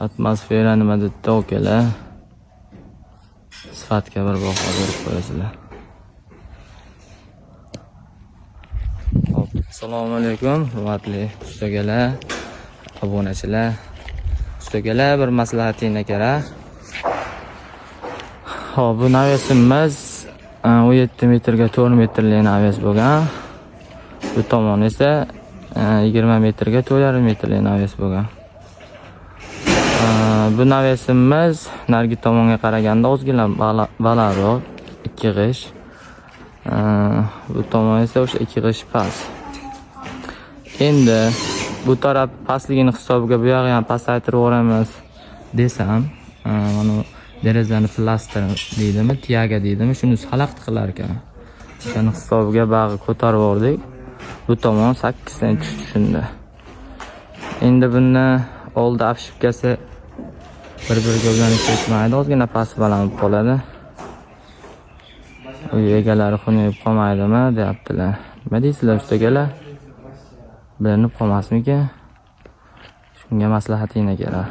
Atmosfera nima debdi okalar? Sifatga bir baho berib qo'yasizlar. Assalomu alaykum, hurmatli ustagalar, obunachilar. Ustagalar, bir maslahatingiz kerak. Hop, bu navesimimiz 17 metrga 4 metrli naves bo'lgan. Bu tomon esa 20 metrga 4,5 metrli naves bo'lgan. Bu navesimiz narigi tomonga qaraganda ozgina balandroq, 2 g'ish. Bu tomon esa o'sha 2 g'ish past. Endi bu taraf pastligini hisobiga bu yog'ini ham pasaytirib o'ramiz desam, mana derazani plaster deydimi, tiyaga deydimi, shuni xalaqit qilar ekan. O'shani hisobiga bag'i ko'tarib o'rdik. Bu tomon 8 cm tushindi. Endi buni oldi afshipkasi bir-biriga ulanib ketmaydi, ozgina past baland qoladi. Uy egalari xunayib qolmaydimi deyaptilar. Nima deysizlar ustagalar? Bilinib qolmasmikan? Shunga maslahatingiz kerak.